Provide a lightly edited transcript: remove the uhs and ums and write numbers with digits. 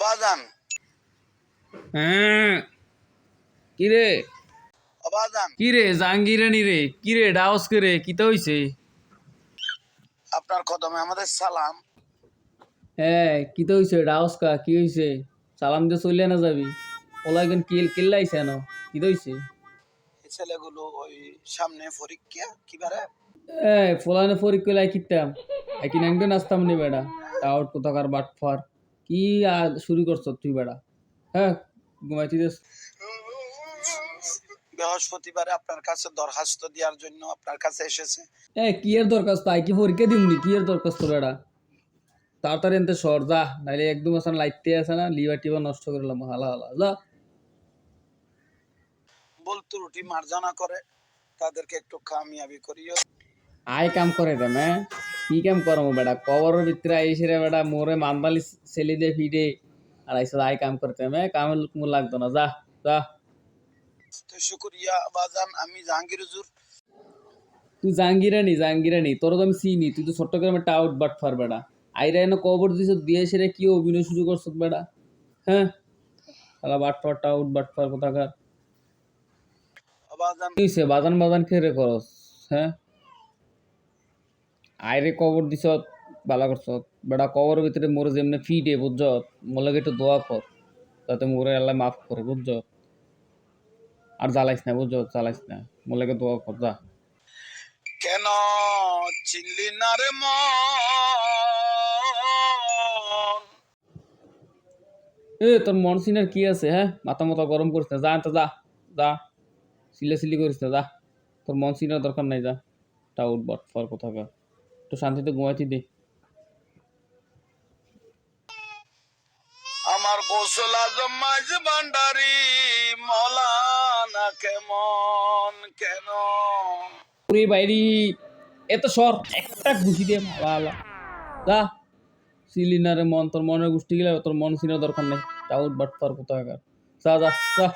অবাজান হ্যাঁ কিরে অবাজান কিরে জাহাঙ্গীরানি রে কিরে ডাউস করে কিতা হইছে? আপনার কদমে আমাদের সালাম। হ্যাঁ কিতা হইছে ডাউস কা কি হইছে? সালাম দিয়ে চলে না যাবি? ওলাগেন কিল্লাইছে না কিতা হইছে? এই ছেলেগুলো ওই সামনে পরীক্ষা কিবারে ফলানে পরীক্ষা লাই কিতাম একই নাঙ্গে নাস্তাম নি বেড়া টাউট কোথাকার বাটফার কি শুরু করছ তুই বেড়া? হ্যাঁ ঘুমাইতে দেস। বৃহস্পতিবারে আপনার কাছে দরখাস্ত দেওয়ার জন্য আপনার কাছে এসেছে। কি এর দরখাস্ত আই কি পরীক্ষা দিমনি কি এর দরখাস্ত বেড়া? তাড়াতাড়ি এনতে সর যা নাইলে একদম আসলে লাইটতে আছে না লিভার টিভার নষ্ট করলাম হালা হালা যা। ভুল ত্রুটি মার্জনা করে তাদেরকে একটু কামিয়াবি করিও। আই কাম করে দেম কি কাম করমু বেটা কবরের ভিতরে আইসে রে বেটা মোরে মানবালি ছেলে দিয়ে ফিডে আর আইসে আই কাম করতে কামে মু লাগতো না যা যা। তো শুকরিয়া বাজান, আমি জাহাঙ্গীর হুজুর। তুই জাহাঙ্গীরানি তোর তো আমি চিনি তুই তো চট্টগ্রামের টাউট বাটফার বেটা আইরা এনে কবর দিছ দিয়ে সেরে কি অভিনয় শুরু করছ বেটা? হ্যাঁ শালা বাটফার টাউট বাটফার কোথাকার বাজান কি হইছে বাজান বাজান খেয়ে রে করস? হ্যাঁ আইরে কবর দিছ বালা করছ বেটা কবরের ভিতরে মোরে যেমনে ফিডে বুঝছ মোর লাগে একটু দোয়া কর যাতে মোরে আল্লাহ মাফ করে বুঝছ আর জ্বালাইস না বুঝছ জ্বালাইস না মোর লাগে দোয়া কর যা। কেন চিনলি না রে মন? তোর মন সিনার কি আছে? হ্যাঁ মাথা মতো গরম করিস না যা তো যা যা সিলি করিস না যা তোর মন সিনার দরকার নাই যা টাউট বট ফর কোথাকার একটু শান্তিতে ঘুমাইতে দে। আমার গোসল আজম মাঝ ভান্ডারি মৌলানা কেমন কেন? ওরে বাইরি এত সর একটা ঘুষি দে মালা যা সিলিনারে মন তোর মনের গোষ্ঠী গেলে তোর মন সিনার দরকার নেই টাউট বট ফর কোথাকার যা যা যা।